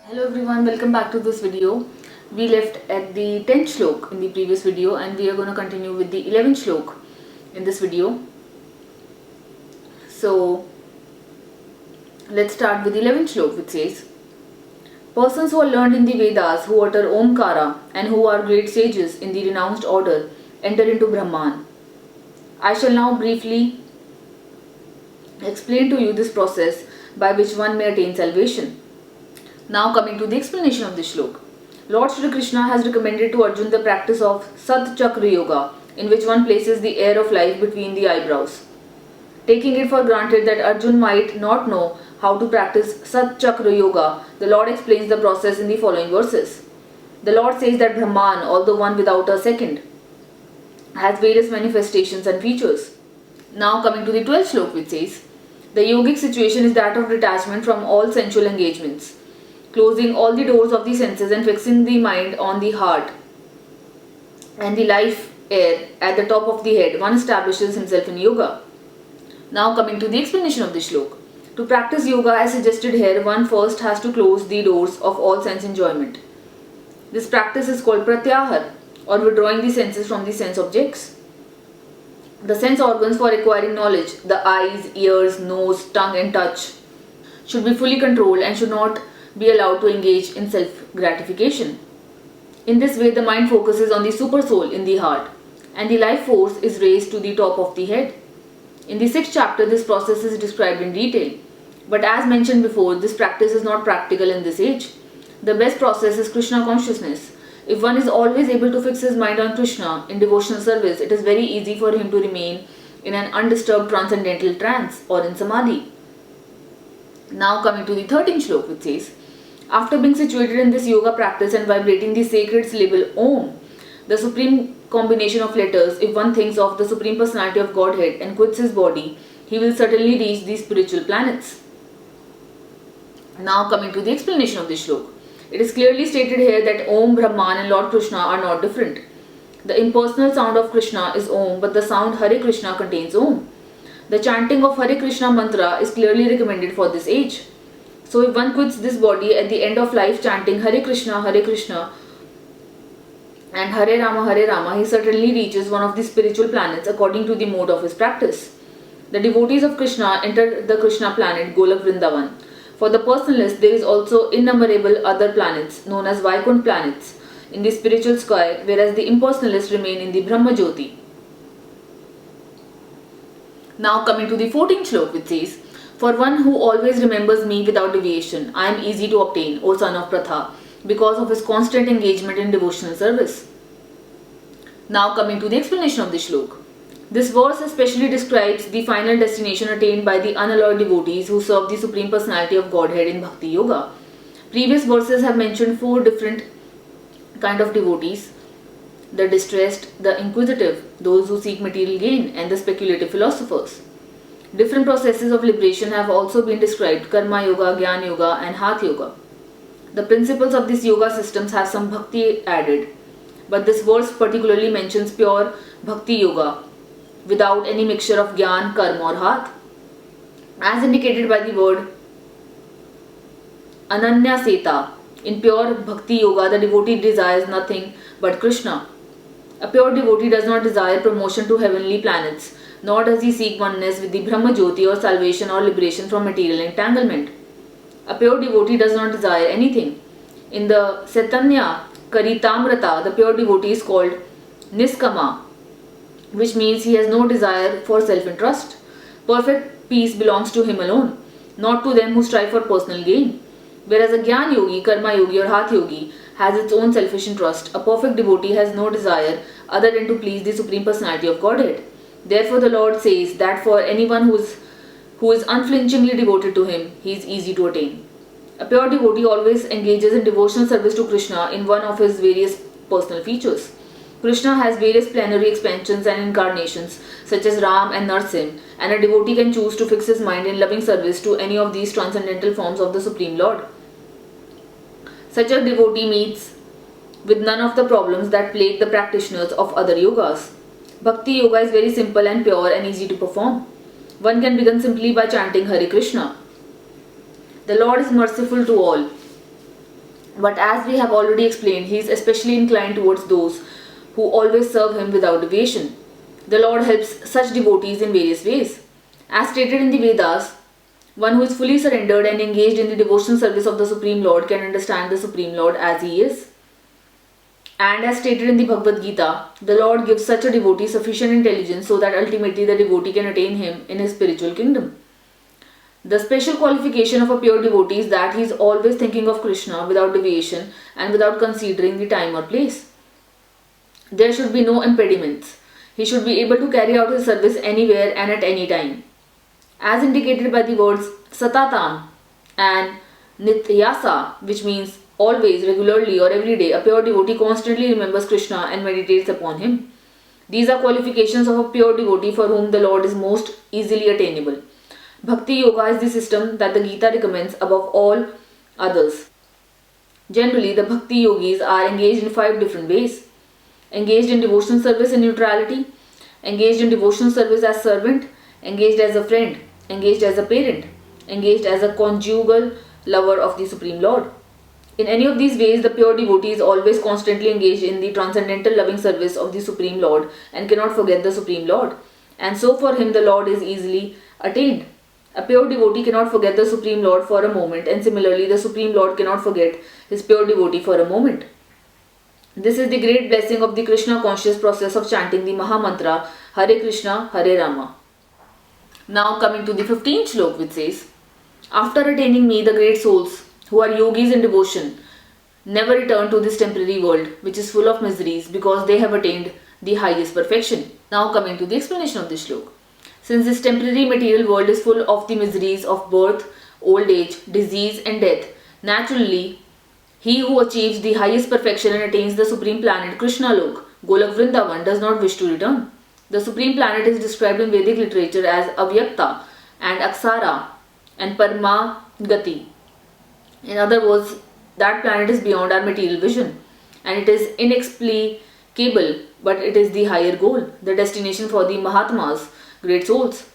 Hello everyone, welcome back to this video. We left at the 10th shlok in the previous video and we are going to continue with the 11th shlok in this video. So let's start with the 11th shlok, which says, persons who are learned in the Vedas, who utter Omkara and who are great sages in the renounced order enter into Brahman. I shall now briefly explain to you this process by which one may attain salvation. Now coming to the explanation of this shlok. Lord Shri Krishna has recommended to Arjun the practice of Sat Chakra Yoga, in which one places the air of life between the eyebrows. Taking it for granted that Arjun might not know how to practice Sat Chakra Yoga, the Lord explains the process in the following verses. The Lord says that Brahman, although one without a second, has various manifestations and features. Now coming to the 12th shlok, which says, the yogic situation is that of detachment from all sensual engagements, closing all the doors of the senses and fixing the mind on the heart and the life air at the top of the head, one establishes himself in yoga. Now coming to the explanation of the shlok. To practice yoga as suggested here, one first has to close the doors of all sense enjoyment. This practice is called pratyahar, or withdrawing the senses from the sense objects. The sense organs for acquiring knowledge, the eyes, ears, nose, tongue and touch, should be fully controlled and should not be allowed to engage in self-gratification. In this way, the mind focuses on the super soul in the heart and the life force is raised to the top of the head. In the 6th chapter, this process is described in detail. But as mentioned before, this practice is not practical in this age. The best process is Krishna consciousness. If one is always able to fix his mind on Krishna in devotional service, it is very easy for him to remain in an undisturbed transcendental trance or in samadhi. Now coming to the 13th shlok, which says, after being situated in this yoga practice and vibrating the sacred syllable Om, the supreme combination of letters, if one thinks of the Supreme Personality of Godhead and quits his body, he will certainly reach these spiritual planets. Now coming to the explanation of this shlok. It is clearly stated here that Om, Brahman and Lord Krishna are not different. The impersonal sound of Krishna is Om, but the sound Hare Krishna contains Om. The chanting of Hare Krishna mantra is clearly recommended for this age. So if one quits this body at the end of life chanting Hare Krishna and Hare Rama, he certainly reaches one of the spiritual planets according to the mode of his practice. The devotees of Krishna enter the Krishna planet Golak Vrindavan. For the personalist, there is also innumerable other planets known as Vaikuntha planets in the spiritual sky, whereas the impersonalists remain in the Brahma Jyoti. Now coming to the 14th shlok, which says, for one who always remembers me without deviation, I am easy to obtain, O son of Pratha, because of his constant engagement in devotional service. Now coming to the explanation of the shlok. This verse especially describes the final destination attained by the unalloyed devotees who serve the Supreme Personality of Godhead in Bhakti Yoga. Previous verses have mentioned 4 different kind of devotees: the distressed, the inquisitive, those who seek material gain, and the speculative philosophers. Different processes of liberation have also been described: Karma Yoga, Jnana Yoga and Hatha Yoga. The principles of these yoga systems have some bhakti added, but this verse particularly mentions pure bhakti yoga without any mixture of Jnana, Karma or Hatha. As indicated by the word Ananya Seta, in pure bhakti yoga the devotee desires nothing but Krishna. A pure devotee does not desire promotion to heavenly planets, nor does he seek oneness with the Brahma Jyoti or salvation or liberation from material entanglement. A pure devotee does not desire anything. In the Saitanya Karitamrata, the pure devotee is called Niskama, which means he has no desire for self-interest. Perfect peace belongs to him alone, not to them who strive for personal gain. Whereas a Jnana Yogi, Karma Yogi or Hatha Yogi has its own selfish interest, a perfect devotee has no desire other than to please the Supreme Personality of Godhead. Therefore the Lord says that for anyone who is unflinchingly devoted to him, he is easy to attain. A pure devotee always engages in devotional service to Krishna in one of his various personal features. Krishna has various plenary expansions and incarnations such as Ram and Narsim, and a devotee can choose to fix his mind in loving service to any of these transcendental forms of the Supreme Lord. Such a devotee meets with none of the problems that plague the practitioners of other yogas. Bhakti yoga is very simple and pure and easy to perform. One can begin simply by chanting Hare Krishna. The Lord is merciful to all. But as we have already explained, he is especially inclined towards those who always serve him without deviation. The Lord helps such devotees in various ways. As stated in the Vedas, one who is fully surrendered and engaged in the devotional service of the Supreme Lord can understand the Supreme Lord as he is. And as stated in the Bhagavad Gita, the Lord gives such a devotee sufficient intelligence so that ultimately the devotee can attain him in his spiritual kingdom. The special qualification of a pure devotee is that he is always thinking of Krishna without deviation and without considering the time or place. There should be no impediments. He should be able to carry out his service anywhere and at any time. As indicated by the words Satatam and Nityasa, which means always, regularly or every day, a pure devotee constantly remembers Krishna and meditates upon him. These are qualifications of a pure devotee for whom the Lord is most easily attainable. Bhakti Yoga is the system that the Gita recommends above all others. Generally, the Bhakti Yogis are engaged in 5 different ways. Engaged in devotional service in neutrality, engaged in devotional service as servant, engaged as a friend, engaged as a parent, engaged as a conjugal lover of the Supreme Lord. In any of these ways, the pure devotee is always constantly engaged in the transcendental loving service of the Supreme Lord and cannot forget the Supreme Lord. And so for him the Lord is easily attained. A pure devotee cannot forget the Supreme Lord for a moment, and similarly the Supreme Lord cannot forget his pure devotee for a moment. This is the great blessing of the Krishna conscious process of chanting the Maha Mantra Hare Krishna, Hare Rama. Now coming to the 15th slok, which says, after attaining me, the great souls who are yogis in devotion never return to this temporary world which is full of miseries because they have attained the highest perfection. Now coming to the explanation of this slok. Since this temporary material world is full of the miseries of birth, old age, disease and death, naturally he who achieves the highest perfection and attains the supreme planet Krishna Lok, Golak Vrindavan, does not wish to return. The supreme planet is described in Vedic literature as Avyakta and Aksara and Parmagati. In other words, that planet is beyond our material vision and it is inexplicable, but it is the higher goal, the destination for the Mahatmas, great souls.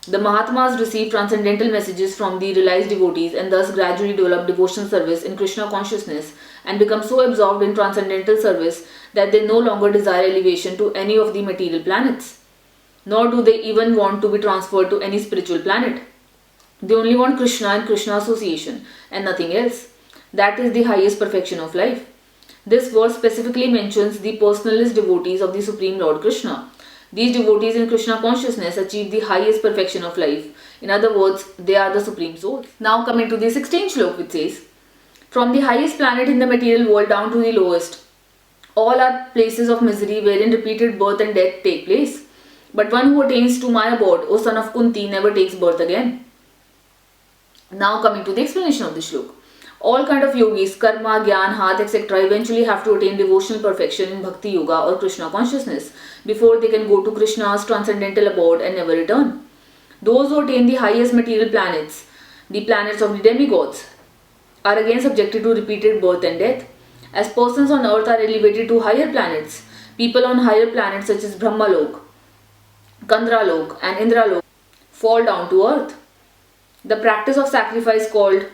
The Mahatmas receive transcendental messages from the realized devotees and thus gradually develop devotional service in Krishna consciousness and become so absorbed in transcendental service that they no longer desire elevation to any of the material planets, nor do they even want to be transferred to any spiritual planet. They only want Krishna and Krishna association and nothing else. That is the highest perfection of life. This verse specifically mentions the personalist devotees of the Supreme Lord Krishna. These devotees in Krishna consciousness achieve the highest perfection of life. In other words, they are the supreme souls. Now coming to the 16th slok, which says, from the highest planet in the material world down to the lowest, all are places of misery wherein repeated birth and death take place. But one who attains to my abode, O son of Kunti, never takes birth again. Now coming to the explanation of the slok. All kind of yogis, karma, gyan, hath, etc. eventually have to attain devotional perfection in bhakti yoga or Krishna consciousness before they can go to Krishna's transcendental abode and never return. Those who attain the highest material planets, the planets of the demigods, are again subjected to repeated birth and death. As persons on earth are elevated to higher planets, people on higher planets such as Brahmalok, Kandralok and Indralok fall down to earth. The practice of sacrifice called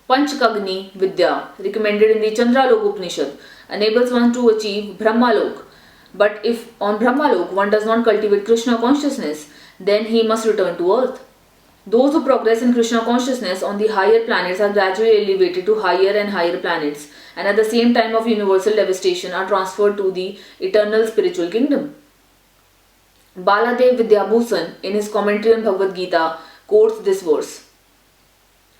Panchkagni Vidya, recommended in the Chandralok Upanishad, enables one to achieve Brahmalok. But if on Brahmalok one does not cultivate Krishna consciousness, then he must return to earth. Those who progress in Krishna consciousness on the higher planets are gradually elevated to higher and higher planets, and at the same time of universal devastation are transferred to the eternal spiritual kingdom. Baladev Vidyabhusan, in his commentary on Bhagavad Gita, quotes this verse.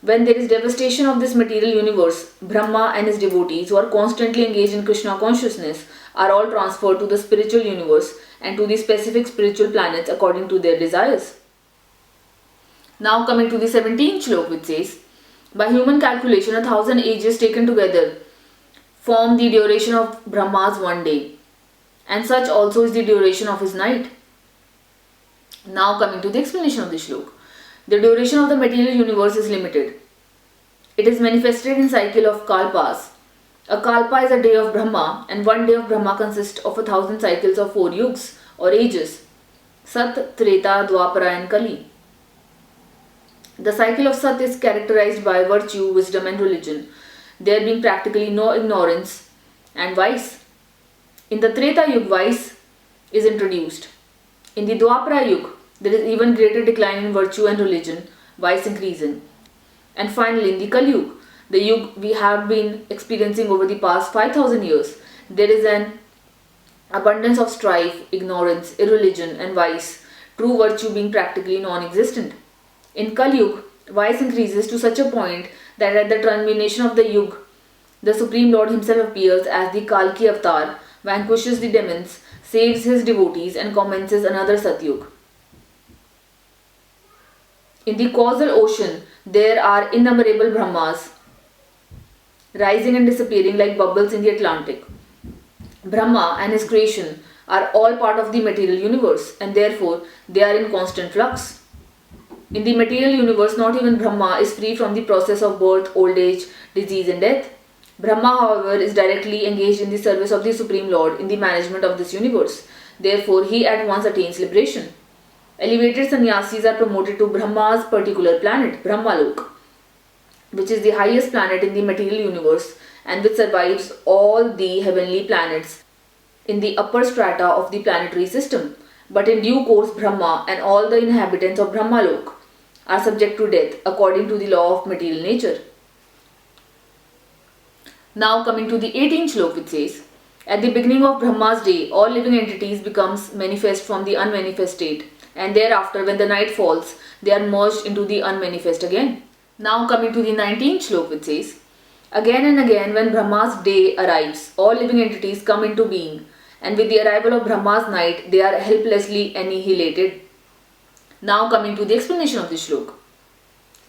When there is devastation of this material universe, Brahma and his devotees who are constantly engaged in Krishna consciousness are all transferred to the spiritual universe and to the specific spiritual planets according to their desires. Now coming to the 17th slok, which says, by human calculation 1,000 ages taken together form the duration of Brahma's one day, and such also is the duration of his night. Now coming to the explanation of the slok. The duration of the material universe is limited. It is manifested in cycle of kalpas. A kalpa is a day of Brahma, and one day of Brahma consists of 1,000 cycles of 4 yugs or ages: Sat, Treta, Dwapara and Kali. The cycle of Sat is characterized by virtue, wisdom, and religion, there being practically no ignorance and vice. In the Treta Yuga, vice is introduced. In the Dwapara Yuga, there is even greater decline in virtue and religion, vice increasing. And finally, in the Kali Yuga, the Yuga we have been experiencing over the past 5000 years, there is an abundance of strife, ignorance, irreligion, and vice, true virtue being practically non-existent. In Kali Yuga, vice increases to such a point that at the termination of the Yuga, the Supreme Lord himself appears as the Kalki avatar, vanquishes the demons, saves his devotees, and commences another Satyuga. In the causal ocean, there are innumerable Brahmas, rising and disappearing like bubbles in the Atlantic. Brahma and his creation are all part of the material universe, and therefore they are in constant flux. In the material universe, not even Brahma is free from the process of birth, old age, disease, and death. Brahma, however, is directly engaged in the service of the Supreme Lord in the management of this universe. Therefore, he at once attains liberation. Elevated sannyasis are promoted to Brahma's particular planet, Brahmalok, which is the highest planet in the material universe and which survives all the heavenly planets in the upper strata of the planetary system. But in due course, Brahma and all the inhabitants of Brahmalok are subject to death according to the law of material nature. Now coming to the 18th shloka, which says, at the beginning of Brahma's day, all living entities becomes manifest from the unmanifest state, and thereafter when the night falls, they are merged into the unmanifest again. Now coming to the 19th shloka, which says, again and again when Brahma's day arrives, all living entities come into being, and with the arrival of Brahma's night, they are helplessly annihilated. Now coming to the explanation of this shloka.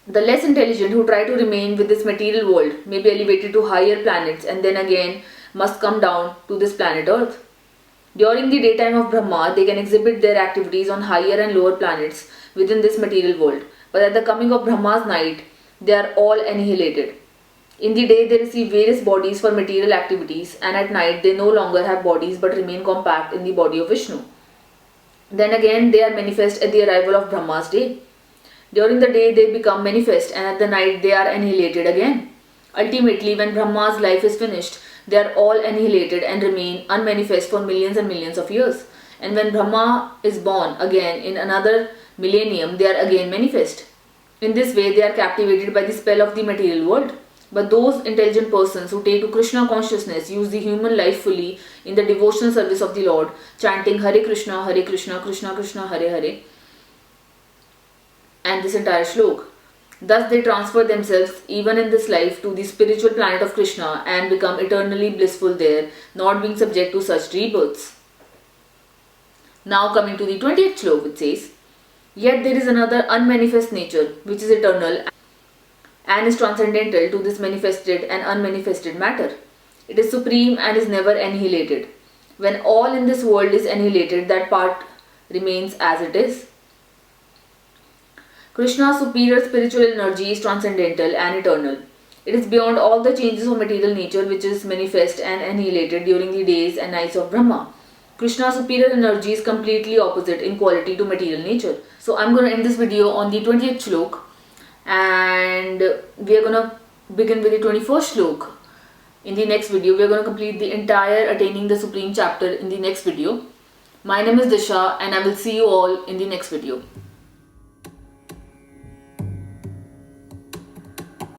The less intelligent who try to remain with this material world may be elevated to higher planets and then again must come down to this planet Earth. During the daytime of Brahma, they can exhibit their activities on higher and lower planets within this material world, but at the coming of Brahma's night, they are all annihilated. In the day, they receive various bodies for material activities, and at night, they no longer have bodies but remain compact in the body of Vishnu. Then again, they are manifest at the arrival of Brahma's day. During the day, they become manifest, and at the night, they are annihilated again. Ultimately, when Brahma's life is finished, they are all annihilated and remain unmanifest for millions and millions of years. And when Brahma is born again in another millennium, they are again manifest. In this way, they are captivated by the spell of the material world. But those intelligent persons who take to Krishna consciousness use the human life fully in the devotional service of the Lord, chanting Hare Krishna, Krishna Krishna, Hare Hare, and this entire shlok. Thus they transfer themselves even in this life to the spiritual planet of Krishna and become eternally blissful there, not being subject to such rebirths. Now coming to the 20th shlok, which says, yet there is another unmanifest nature which is eternal and is transcendental to this manifested and unmanifested matter. It is supreme and is never annihilated. When all in this world is annihilated, that part remains as it is. Krishna's superior spiritual energy is transcendental and eternal. It is beyond all the changes of material nature which is manifest and annihilated during the days and nights of Brahma. Krishna's superior energy is completely opposite in quality to material nature. So I'm going to end this video on the 20th shlok, and we are going to begin with the 21st shlok in the next video. We are going to complete the entire Attaining the Supreme chapter in the next video. My name is Disha, and I will see you all in the next video.